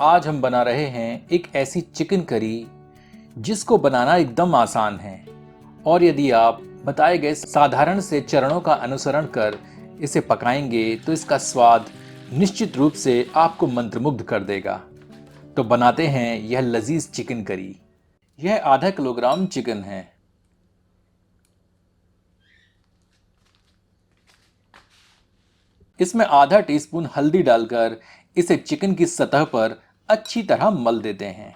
आज हम बना रहे हैं एक ऐसी चिकन करी जिसको बनाना एकदम आसान है और यदि आप बताए गए साधारण से चरणों का अनुसरण कर इसे पकाएंगे तो इसका स्वाद निश्चित रूप से आपको मंत्रमुग्ध कर देगा। तो बनाते हैं यह लजीज चिकन करी। यह आधा किलोग्राम चिकन है। इसमें आधा टीस्पून हल्दी डालकर इसे चिकन की सतह पर अच्छी तरह मल देते हैं।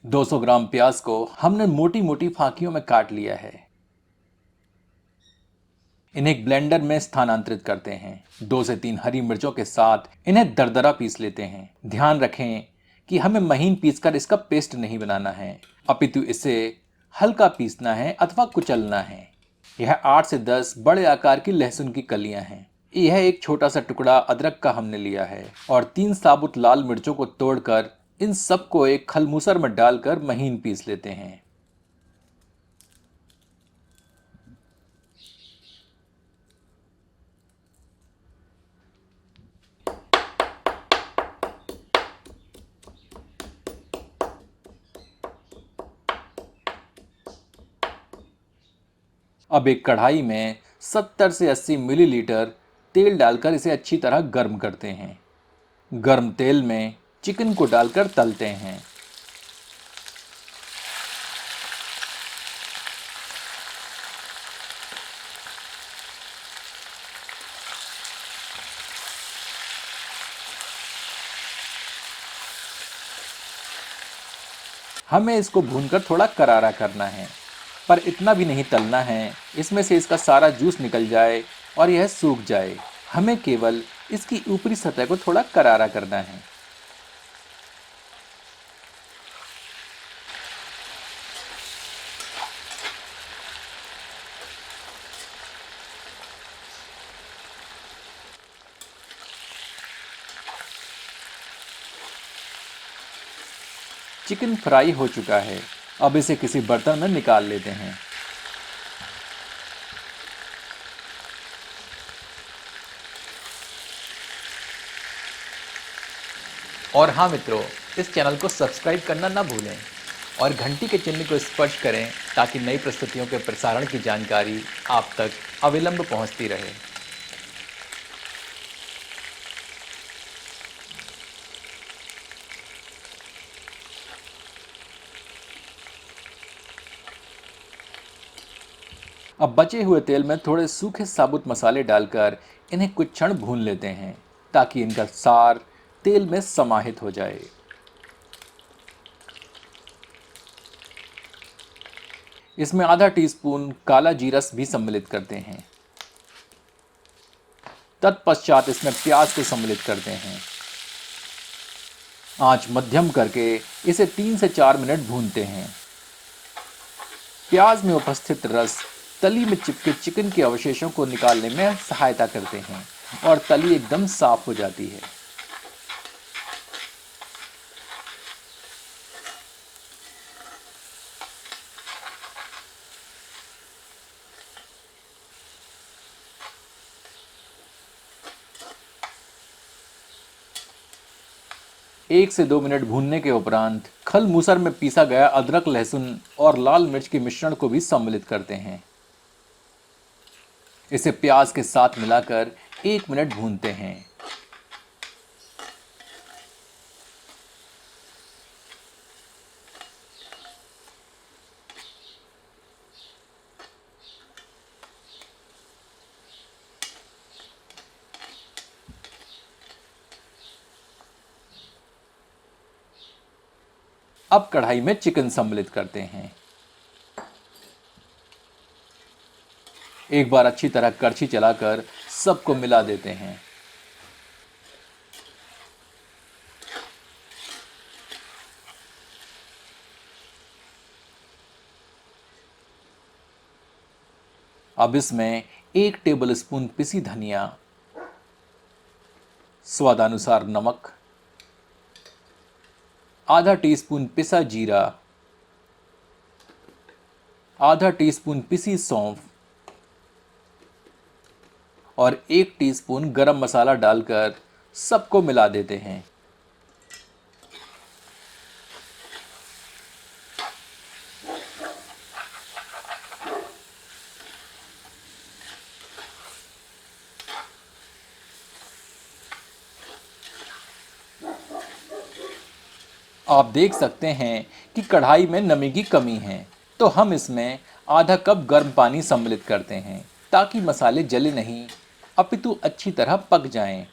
200 ग्राम प्याज को हमने मोटी मोटी फांकियों में काट लिया है। इन्हें एक ब्लेंडर में स्थानांतरित करते हैं। 2 से 3 हरी मिर्चों के साथ इन्हें दरदरा पीस लेते हैं। ध्यान रखें कि हमें महीन पीसकर इसका पेस्ट नहीं बनाना है, अपितु इसे हल्का पीसना है अथवा कुचलना है। यह 8 से 10 बड़े आकार की लहसुन की कलियां हैं। यह एक छोटा सा टुकड़ा अदरक का हमने लिया है और 3 साबुत लाल मिर्चों को तोड़कर इन सबको एक खलमूसर में डालकर महीन पीस लेते हैं। अब एक कढ़ाई में 70 से 80 मिलीलीटर तेल डालकर इसे अच्छी तरह गर्म करते हैं। गर्म तेल में चिकन को डालकर तलते हैं। हमें इसको भूनकर थोड़ा करारा करना है, पर इतना भी नहीं तलना है इसमें से इसका सारा जूस निकल जाए और यह सूख जाए। हमें केवल इसकी ऊपरी सतह को थोड़ा करारा करना है। चिकन फ्राई हो चुका है। अब इसे किसी बर्तन में निकाल लेते हैं। और हाँ मित्रों, इस चैनल को सब्सक्राइब करना ना भूलें और घंटी के चिन्ह को स्पर्श करें ताकि नई प्रस्तुतियों के प्रसारण की जानकारी आप तक अविलंब पहुंचती रहे। अब बचे हुए तेल में थोड़े सूखे साबुत मसाले डालकर इन्हें कुछ क्षण भून लेते हैं ताकि इनका सार तेल में समाहित हो जाए। इसमें आधा टीस्पून काला जीरा भी सम्मिलित करते हैं। तत्पश्चात इसमें प्याज को सम्मिलित करते हैं। आंच मध्यम करके इसे 3 से 4 मिनट भूनते हैं। प्याज में उपस्थित रस तली में चिपके चिकन के अवशेषों को निकालने में सहायता करते हैं और तली एकदम साफ हो जाती है। एक से 2 मिनट भूनने के उपरांत खल मूसर में पीसा गया अदरक, लहसुन और लाल मिर्च के मिश्रण को भी सम्मिलित करते हैं। इसे प्याज के साथ मिलाकर 1 मिनट भूनते हैं। अब कढ़ाई में चिकन सम्मिलित करते हैं। एक बार अच्छी तरह कड़छी चलाकर सबको मिला देते हैं। अब इसमें 1 टेबलस्पून पिसी धनिया, स्वादानुसार नमक, आधा टीस्पून पिसा जीरा, आधा टीस्पून पिसी सौंफ और 1 टीस्पून गरम मसाला डालकर सबको मिला देते हैं। आप देख सकते हैं कि कढ़ाई में नमी की कमी है, तो हम इसमें आधा कप गर्म पानी सम्मिलित करते हैं ताकि मसाले जले नहीं अपितु अच्छी तरह पक जाएं।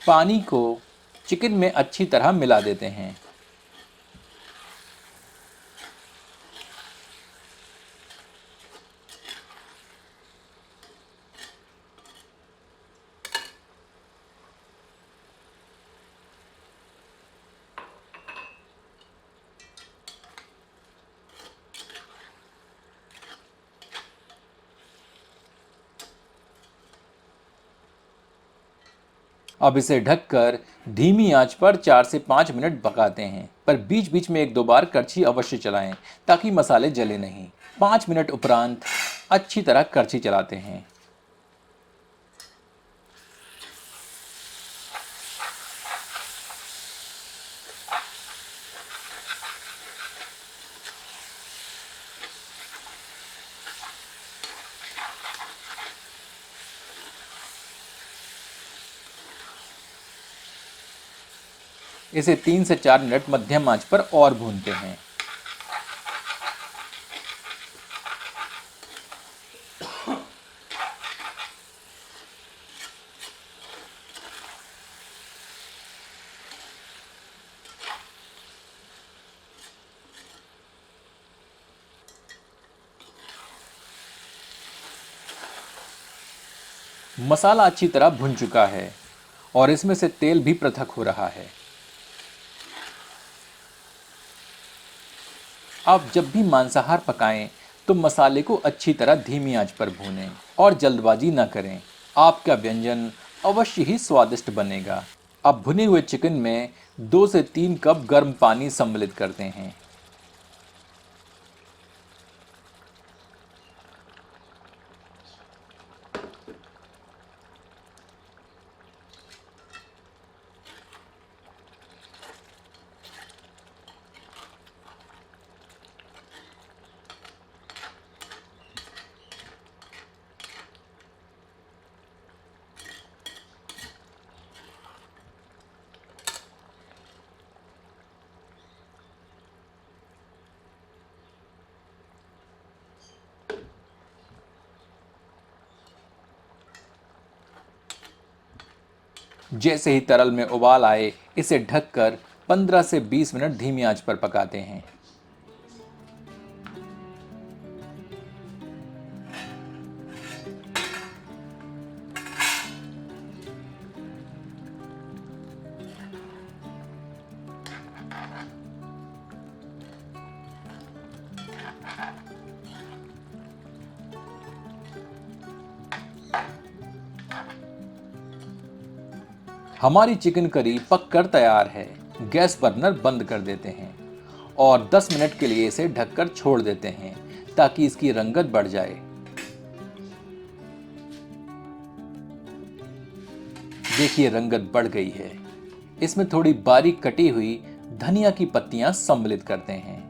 पानी को चिकन में अच्छी तरह मिला देते हैं। अब इसे ढककर धीमी आंच पर 4 से 5 मिनट पकाते हैं, पर बीच बीच में 1-2 बार करछी अवश्य चलाएं ताकि मसाले जले नहीं। 5 मिनट उपरांत अच्छी तरह करछी चलाते हैं। इसे 3 से 4 मिनट मध्यम आंच पर और भूनते हैं। मसाला अच्छी तरह भुन चुका है और इसमें से तेल भी पृथक हो रहा है। आप जब भी मांसाहार पकाएं तो मसाले को अच्छी तरह धीमी आंच पर भूनें और जल्दबाजी न करें। आपका व्यंजन अवश्य ही स्वादिष्ट बनेगा। अब भुने हुए चिकन में 2 से 3 कप गर्म पानी सम्मिलित करते हैं। जैसे ही तरल में उबाल आए, इसे ढककर 15 से 20 मिनट धीमी आंच पर पकाते हैं। हमारी चिकन करी पककर तैयार है। गैस बर्नर बंद कर देते हैं और 10 मिनट के लिए इसे ढककर छोड़ देते हैं ताकि इसकी रंगत बढ़ जाए। देखिए रंगत बढ़ गई है। इसमें थोड़ी बारीक कटी हुई धनिया की पत्तियां सम्मिलित करते हैं।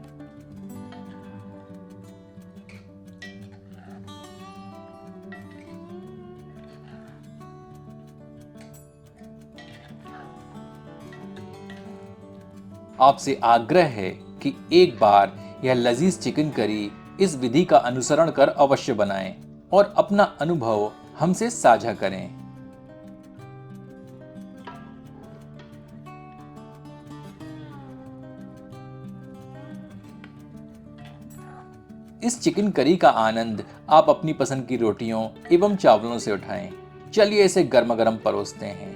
आपसे आग्रह है कि एक बार यह लजीज चिकन करी इस विधि का अनुसरण कर अवश्य बनाएं और अपना अनुभव हमसे साझा करें। इस चिकन करी का आनंद आप अपनी पसंद की रोटियों एवं चावलों से उठाएं। चलिए इसे गर्मा गर्म परोसते हैं।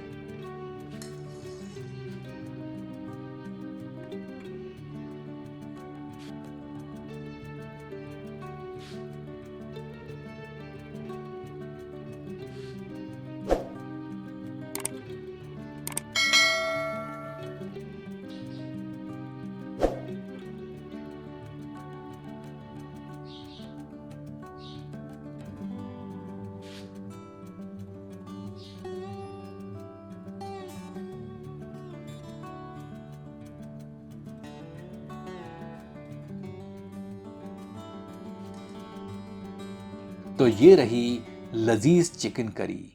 तो ये रही लजीज चिकन करी।